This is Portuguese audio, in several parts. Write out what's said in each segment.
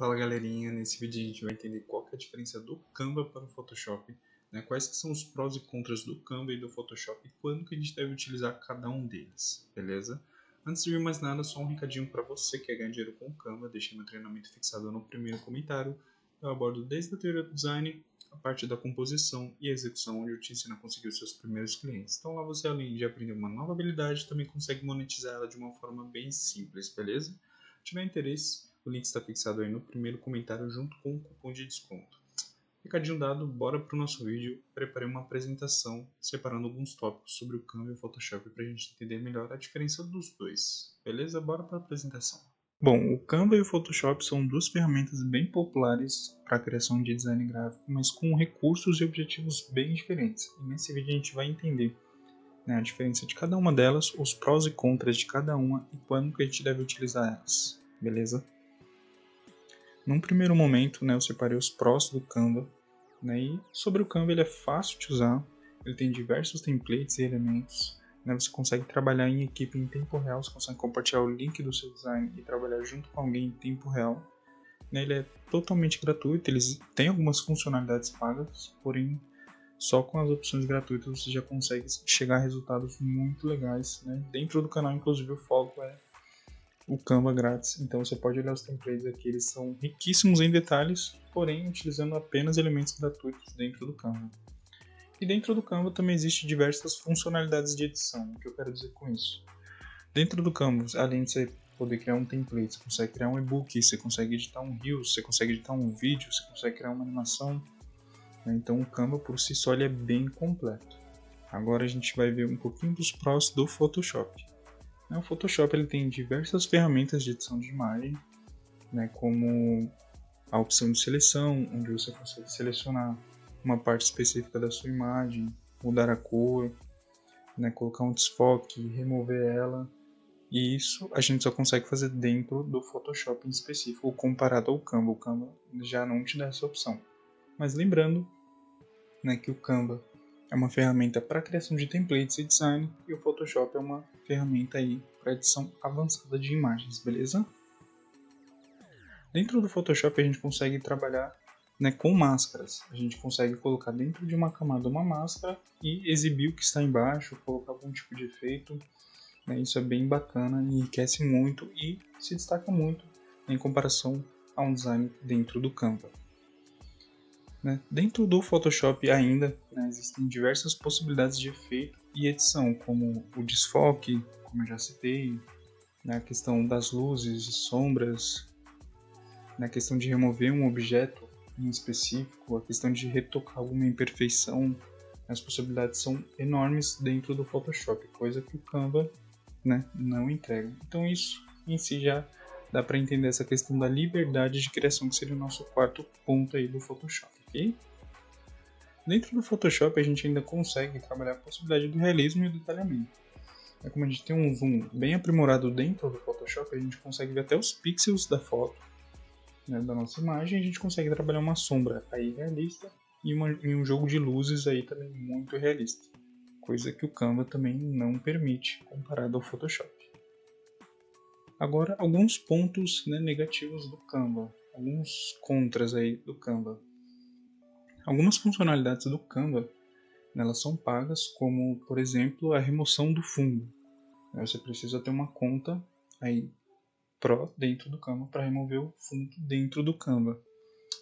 Fala galerinha, nesse vídeo a gente vai entender qual que é a diferença do Canva para o Photoshop, né? Quais que são os prós e contras do Canva e do Photoshop e quando que a gente deve utilizar cada um deles, beleza? Antes de mais nada, só um recadinho para você que quer ganhar dinheiro com o Canva, deixei meu treinamento fixado no primeiro comentário. Eu abordo desde a teoria do design, a parte da composição e execução, onde eu te ensino a conseguir os seus primeiros clientes. Então lá você, além de aprender uma nova habilidade, também consegue monetizar ela de uma forma bem simples, beleza? Se tiver interesse, o link está fixado aí no primeiro comentário junto com o cupom de desconto. Recadinho dado, bora para o nosso vídeo. Preparei uma apresentação separando alguns tópicos sobre o Canva e o Photoshop para a gente entender melhor a diferença dos dois. Beleza? Bora para a apresentação. Bom, o Canva e o Photoshop são duas ferramentas bem populares para a criação de design gráfico, mas com recursos e objetivos bem diferentes. E nesse vídeo a gente vai entender, né, a diferença de cada uma delas, os prós e contras de cada uma e quando que a gente deve utilizar elas. Beleza? Num primeiro momento, né, eu separei os prós do Canva, né, e sobre o Canva ele é fácil de usar, ele tem diversos templates e elementos, né, você consegue trabalhar em equipe em tempo real, você consegue compartilhar o link do seu design e trabalhar junto com alguém em tempo real, né, ele é totalmente gratuito, eles têm algumas funcionalidades pagas, porém só com as opções gratuitas você já consegue chegar a resultados muito legais, né? Dentro do canal, inclusive, o foco é o Canva grátis, então você pode olhar os templates aqui, eles são riquíssimos em detalhes, porém utilizando apenas elementos gratuitos dentro do Canva. E dentro do Canva também existem diversas funcionalidades de edição, o que eu quero dizer com isso? Dentro do Canva, além de você poder criar um template, você consegue criar um e-book, você consegue editar um Reels, você consegue editar um vídeo, você consegue criar uma animação, né? Então o Canva por si só ele é bem completo. Agora a gente vai ver um pouquinho dos prós do Photoshop. O Photoshop ele tem diversas ferramentas de edição de imagem, né, como a opção de seleção, onde você consegue selecionar uma parte específica da sua imagem, mudar a cor, né, colocar um desfoque, remover ela. E isso a gente só consegue fazer dentro do Photoshop em específico, comparado ao Canva. O Canva já não te dá essa opção. Mas lembrando, né, que o Canva é uma ferramenta para criação de templates e design, e o Photoshop é uma ferramenta aí para edição avançada de imagens, beleza? Dentro do Photoshop a gente consegue trabalhar, né, com máscaras. A gente consegue colocar dentro de uma camada uma máscara e exibir o que está embaixo, colocar algum tipo de efeito. Né, isso é bem bacana, enriquece muito e se destaca muito em comparação a um design dentro do Canva. Né? Dentro do Photoshop ainda, né, existem diversas possibilidades de efeito e edição, como o desfoque, como eu já citei, né, a questão das luzes e sombras, né, a questão de remover um objeto em específico, a questão de retocar alguma imperfeição. As possibilidades são enormes dentro do Photoshop, coisa que o Canva, né, não entrega. Então isso em si já dá para entender essa questão da liberdade de criação, que seria o nosso quarto ponto aí do Photoshop, ok? Dentro do Photoshop a gente ainda consegue trabalhar a possibilidade do realismo e do detalhamento. É como a gente tem um zoom bem aprimorado dentro do Photoshop, a gente consegue ver até os pixels da foto, né, da nossa imagem, a gente consegue trabalhar uma sombra aí realista e um jogo de luzes aí também muito realista, coisa que o Canva também não permite comparado ao Photoshop. Agora, alguns pontos, né, negativos do Canva, alguns contras aí do Canva. Algumas funcionalidades do Canva, né, elas são pagas, como, por exemplo, a remoção do fundo. Você precisa ter uma conta aí Pro dentro do Canva para remover o fundo dentro do Canva.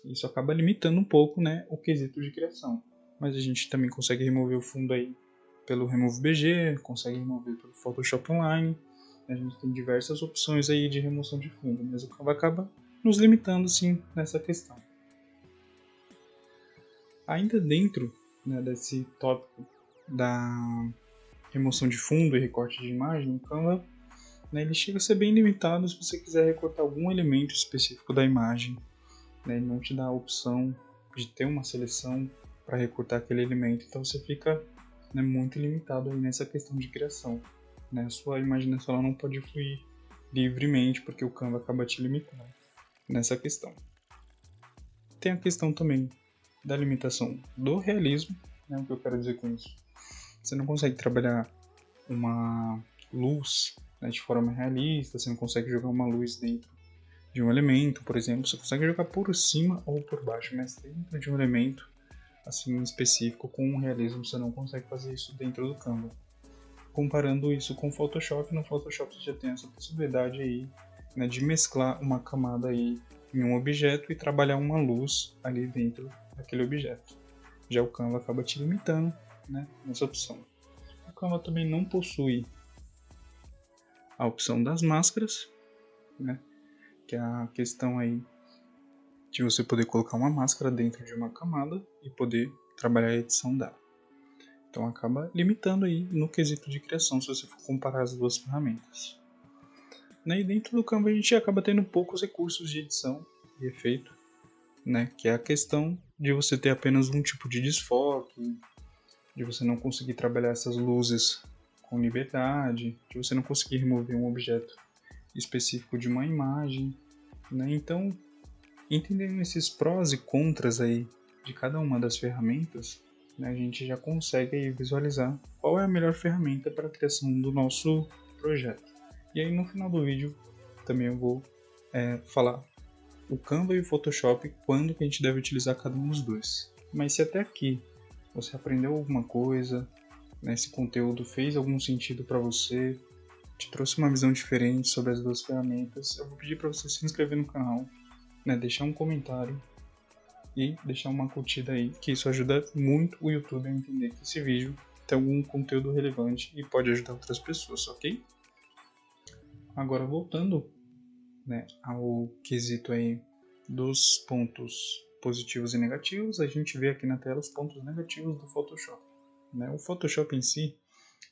Isso acaba limitando um pouco, né, o quesito de criação. Mas a gente também consegue remover o fundo aí pelo Remove BG, consegue remover pelo Photoshop Online. A gente tem diversas opções aí de remoção de fundo, mas o Canva acaba nos limitando sim nessa questão. Ainda dentro, né, desse tópico da remoção de fundo e recorte de imagem, o Canva, né, ele chega a ser bem limitado se você quiser recortar algum elemento específico da imagem. Né, ele não te dá a opção de ter uma seleção para recortar aquele elemento, então você fica, né, muito limitado aí nessa questão de criação. Né? A sua imaginação ela não pode fluir livremente porque o Canva acaba te limitando nessa questão. Tem a questão também da limitação do realismo, né, o que eu quero dizer com isso. Você não consegue trabalhar uma luz, né, de forma realista, você não consegue jogar uma luz dentro de um elemento, por exemplo, você consegue jogar por cima ou por baixo, mas dentro de um elemento assim específico com um realismo você não consegue fazer isso dentro do Canva. Comparando isso com o Photoshop, no Photoshop você já tem essa possibilidade aí, né, de mesclar uma camada aí em um objeto e trabalhar uma luz ali dentro daquele objeto. Já o Canva acaba te limitando, né, nessa opção. O Canva também não possui a opção das máscaras, né, que é a questão aí de você poder colocar uma máscara dentro de uma camada e poder trabalhar a edição dela. Então acaba limitando aí no quesito de criação, se você for comparar as duas ferramentas. E dentro do Canva a gente acaba tendo poucos recursos de edição e efeito, né? Que é a questão de você ter apenas um tipo de desfoque, de você não conseguir trabalhar essas luzes com liberdade, de você não conseguir remover um objeto específico de uma imagem, né? Então, entendendo esses prós e contras aí de cada uma das ferramentas, né, a gente já consegue aí visualizar qual é a melhor ferramenta para a criação do nosso projeto. E aí no final do vídeo também eu vou falar o Canva e o Photoshop, quando que a gente deve utilizar cada um dos dois. Mas se até aqui você aprendeu alguma coisa, né, esse conteúdo fez algum sentido para você, te trouxe uma visão diferente sobre as duas ferramentas, eu vou pedir para você se inscrever no canal, né, deixar um comentário e deixar uma curtida aí, que isso ajuda muito o YouTube a entender que esse vídeo tem algum conteúdo relevante e pode ajudar outras pessoas, ok? Agora voltando, né, ao quesito aí dos pontos positivos e negativos, a gente vê aqui na tela os pontos negativos do Photoshop. Né? O Photoshop em si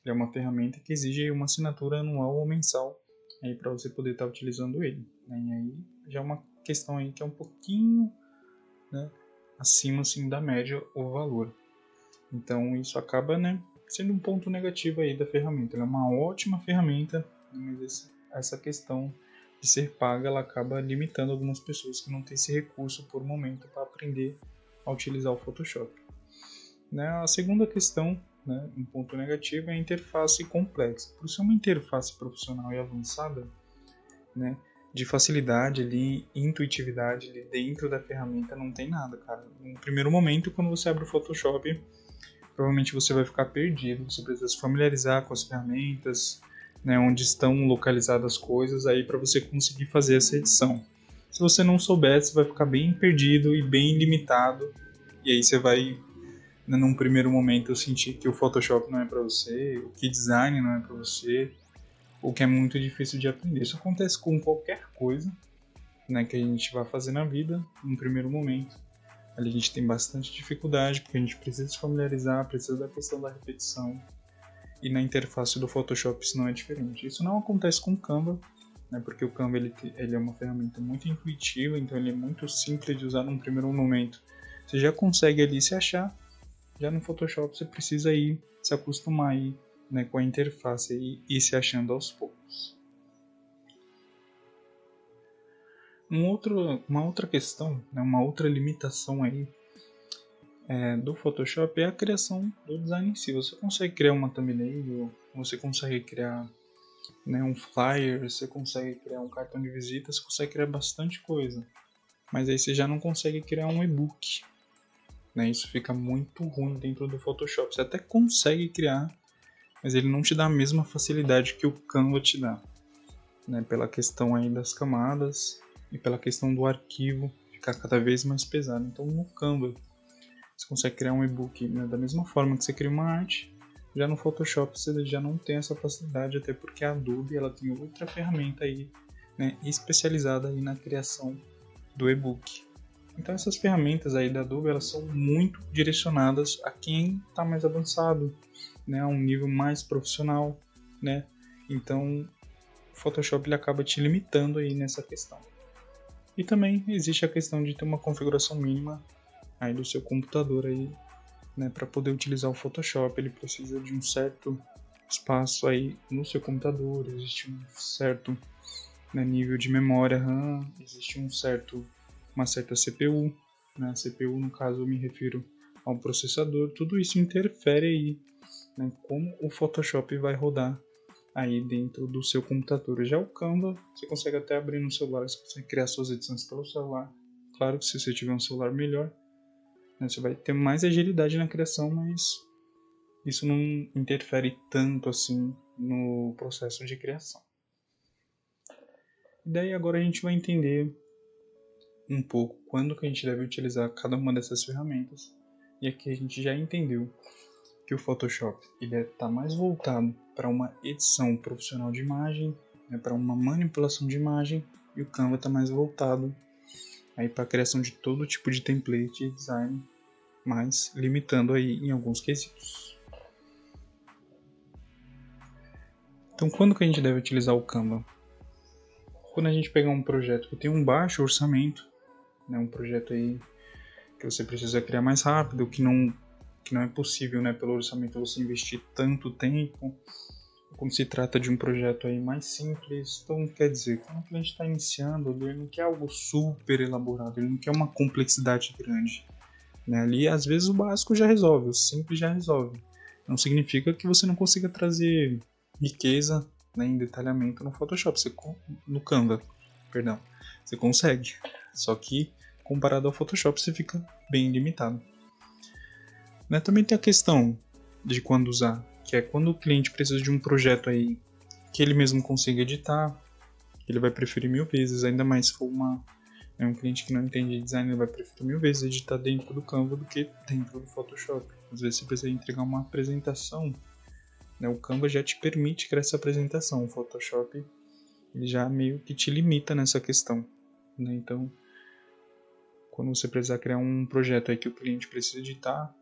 é uma ferramenta que exige uma assinatura anual ou mensal para você poder estar utilizando ele. Né? E aí já é uma questão aí que é um pouquinho, né, acima assim, da média o valor. Então isso acaba, né, sendo um ponto negativo aí da ferramenta. Ela é uma ótima ferramenta, mas essa questão de ser paga ela acaba limitando algumas pessoas que não têm esse recurso por momento para aprender a utilizar o Photoshop. Né? A segunda questão, né, um ponto negativo, é a interface complexa. Por ser uma interface profissional e avançada, né, de facilidade ali, intuitividade ali dentro da ferramenta não tem nada, cara. No primeiro momento, quando você abre o Photoshop, provavelmente você vai ficar perdido, você precisa se familiarizar com as ferramentas, né, onde estão localizadas as coisas aí para você conseguir fazer essa edição. Se você não souber, você vai ficar bem perdido e bem limitado, e aí você vai, né, num primeiro momento, sentir que o Photoshop não é para você, o que design não é para você, o que é muito difícil de aprender. Isso acontece com qualquer coisa, né, que a gente vai fazer na vida, num primeiro momento. Ali a gente tem bastante dificuldade, porque a gente precisa se familiarizar, precisa da questão da repetição. E na interface do Photoshop isso não é diferente. Isso não acontece com o Canva, né, porque o Canva ele é uma ferramenta muito intuitiva, então ele é muito simples de usar num primeiro momento. Você já consegue ali se achar, já no Photoshop você precisa ir se acostumar aí, né, com a interface e ir se achando aos poucos. Uma outra questão, né, uma outra limitação aí do Photoshop é a criação do design em si. Você consegue criar uma thumbnail, você consegue criar, né, um flyer, você consegue criar um cartão de visita, você consegue criar bastante coisa. Mas aí você já não consegue criar um e-book. Né? Isso fica muito ruim dentro do Photoshop. Você até consegue criar, mas ele não te dá a mesma facilidade que o Canva te dá. Né? Pela questão aí das camadas e pela questão do arquivo ficar cada vez mais pesado. Então no Canva você consegue criar um e-book, né, da mesma forma que você cria uma arte. Já no Photoshop você já não tem essa facilidade, até porque a Adobe ela tem outra ferramenta aí, né, especializada aí na criação do e-book. Então essas ferramentas aí da Adobe elas são muito direcionadas a quem está mais avançado, né, a um nível mais profissional, né? Então o Photoshop ele acaba te limitando aí nessa questão. E também existe a questão de ter uma configuração mínima aí do seu computador aí, né, para poder utilizar o Photoshop, ele precisa de um certo espaço aí no seu computador, existe um certo, né, nível de memória RAM, existe uma certa CPU, né, a CPU no caso eu me refiro ao processador, tudo isso interfere aí, né, como o Photoshop vai rodar aí dentro do seu computador. Já o Canva, você consegue até abrir no celular, você consegue criar suas edições pelo celular. Claro que se você tiver um celular melhor, né, você vai ter mais agilidade na criação, mas isso não interfere tanto assim no processo de criação. E daí agora a gente vai entender um pouco quando que a gente deve utilizar cada uma dessas ferramentas. E aqui a gente já entendeu que o Photoshop ele está mais voltado para uma edição profissional de imagem, né, para uma manipulação de imagem, e o Canva está mais voltado aí para a criação de todo tipo de template e design, mas limitando aí em alguns quesitos. Então, quando que a gente deve utilizar o Canva? Quando a gente pegar um projeto que tem um baixo orçamento, né, um projeto aí que você precisa criar mais rápido, que não é possível, né, pelo orçamento você investir tanto tempo, como se trata de um projeto aí mais simples. Então, quer dizer, quando o cliente está iniciando, ele não quer algo super elaborado, ele não quer uma complexidade grande, né? Ali, às vezes, o básico já resolve, o simples já resolve. Não significa que você não consiga trazer riqueza, né, em detalhamento no Photoshop, no Canva, perdão. Você consegue, só que comparado ao Photoshop você fica bem limitado. Né? Também tem a questão de quando usar, que é quando o cliente precisa de um projeto aí que ele mesmo consiga editar, ele vai preferir 1000 vezes, ainda mais se for um cliente que não entende design, ele vai preferir 1000 vezes editar dentro do Canva do que dentro do Photoshop. Às vezes você precisa entregar uma apresentação, né? O Canva já te permite criar essa apresentação, o Photoshop ele já meio que te limita nessa questão, né? Então, quando você precisar criar um projeto aí que o cliente precisa editar,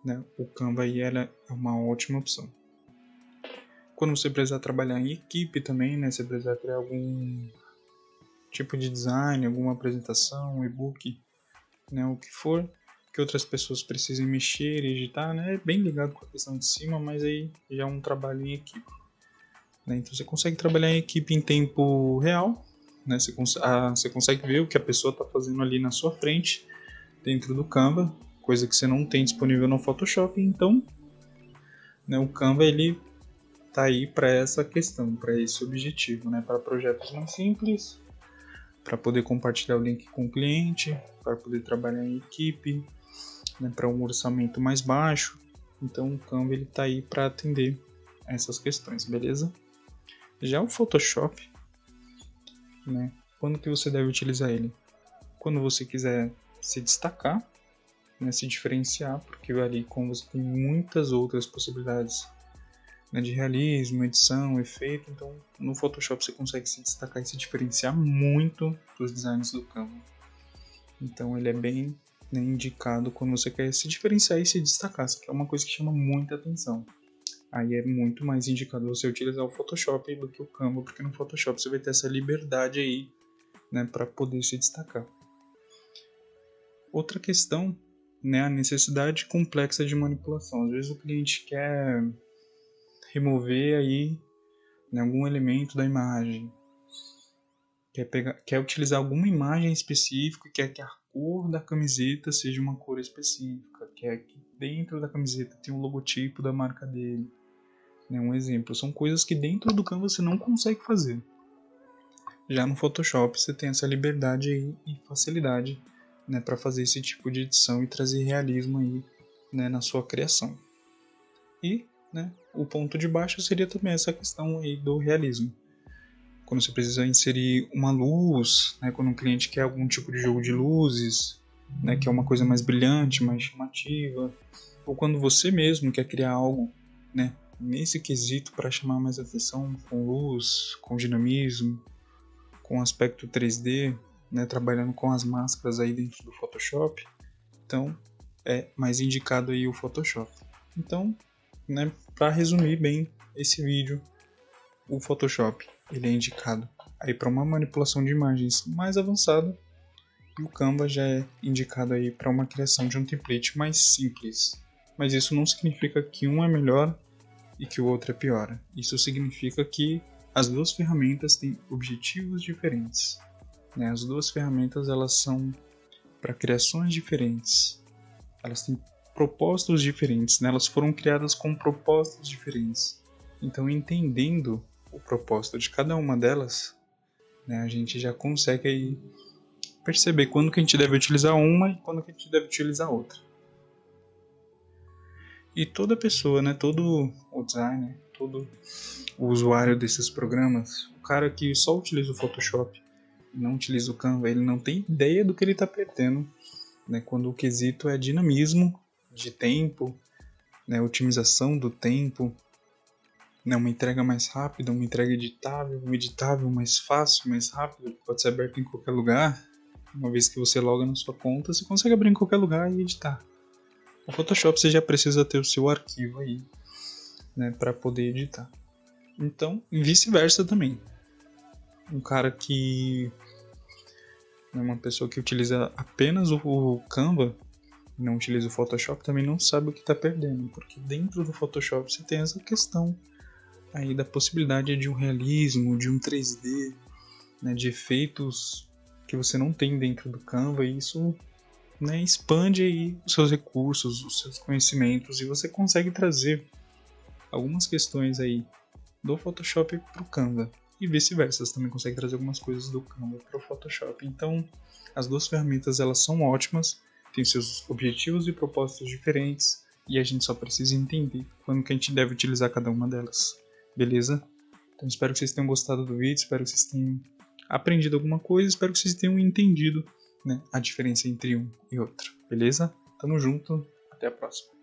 né, o Canva aí é uma ótima opção. Quando você precisar trabalhar em equipe também, né, você precisar criar algum tipo de design, alguma apresentação, um e-book, né, o que for, que outras pessoas precisem mexer e editar, né, é bem ligado com a questão de cima, mas aí já é um trabalho em equipe. Né, então você consegue trabalhar em equipe em tempo real, né, você consegue ver o que a pessoa está fazendo ali na sua frente, dentro do Canva, coisa que você não tem disponível no Photoshop. Então, né, o Canva ele tá aí para essa questão, para esse objetivo, né, para projetos mais simples, para poder compartilhar o link com o cliente, para poder trabalhar em equipe, né, para um orçamento mais baixo. Então, o Canva ele tá aí para atender essas questões, beleza? Já o Photoshop, né, quando que você deve utilizar ele? Quando você quiser se destacar, né, se diferenciar, porque ali como você tem muitas outras possibilidades, né, de realismo, edição, efeito, então no Photoshop você consegue se destacar e se diferenciar muito dos designs do Canva. Então ele é bem, né, indicado quando você quer se diferenciar e se destacar, que é uma coisa que chama muita atenção. Aí é muito mais indicado você utilizar o Photoshop do que o Canva, porque no Photoshop você vai ter essa liberdade aí, né, para poder se destacar. Outra questão, né, a necessidade complexa de manipulação. Às vezes o cliente quer remover aí, né, algum elemento da imagem, quer utilizar alguma imagem específica, quer que a cor da camiseta seja uma cor específica, quer que dentro da camiseta tenha um logotipo da marca dele. Né, um exemplo, são coisas que dentro do Canva você não consegue fazer. Já no Photoshop você tem essa liberdade aí e facilidade, né, para fazer esse tipo de edição e trazer realismo aí, né, na sua criação. E, né, o ponto de baixo seria também essa questão aí do realismo. Quando você precisa inserir uma luz, né, quando um cliente quer algum tipo de jogo de luzes, né, que é uma coisa mais brilhante, mais chamativa, ou quando você mesmo quer criar algo, né, nesse quesito para chamar mais atenção, com luz, com dinamismo, com aspecto 3D, né, trabalhando com as máscaras aí dentro do Photoshop. Então, é mais indicado aí o Photoshop. Então, né, para resumir bem esse vídeo, o Photoshop ele é indicado aí para uma manipulação de imagens mais avançada e o Canva já é indicado aí para uma criação de um template mais simples. Mas isso não significa que um é melhor e que o outro é pior. Isso significa que as duas ferramentas têm objetivos diferentes. Né? As duas ferramentas elas são para criações diferentes. Elas têm propósitos diferentes. Né? Elas foram criadas com propósitos diferentes. Então, entendendo, o propósito de cada uma delas, né, a gente já consegue aí perceber quando que a gente deve utilizar uma e quando que a gente deve utilizar outra. E toda pessoa, né, todo o designer, todo o usuário desses programas, o cara que só utiliza o Photoshop e não utiliza o Canva, ele não tem ideia do que ele está perdendo, né, quando o quesito é dinamismo de tempo, né, otimização do tempo, né, uma entrega mais rápida, uma entrega editável, um editável mais fácil, mais rápido, que pode ser aberto em qualquer lugar. Uma vez que você loga na sua conta, você consegue abrir em qualquer lugar e editar. O Photoshop você já precisa ter o seu arquivo aí, né, para poder editar. Então, vice-versa também. Um cara que é uma pessoa que utiliza apenas o Canva, não utiliza o Photoshop, também não sabe o que está perdendo, porque dentro do Photoshop você tem essa questão aí da possibilidade de um realismo, de um 3D, né, de efeitos que você não tem dentro do Canva, e isso, né, expande aí os seus recursos, os seus conhecimentos, e você consegue trazer algumas questões aí do Photoshop para o Canva, e vice-versa, você também consegue trazer algumas coisas do Canva para o Photoshop. Então, as duas ferramentas elas são ótimas, têm seus objetivos e propósitos diferentes, e a gente só precisa entender quando que a gente deve utilizar cada uma delas. Beleza? Então espero que vocês tenham gostado do vídeo, espero que vocês tenham aprendido alguma coisa, espero que vocês tenham entendido, né, a diferença entre um e outro. Beleza? Tamo junto, até a próxima.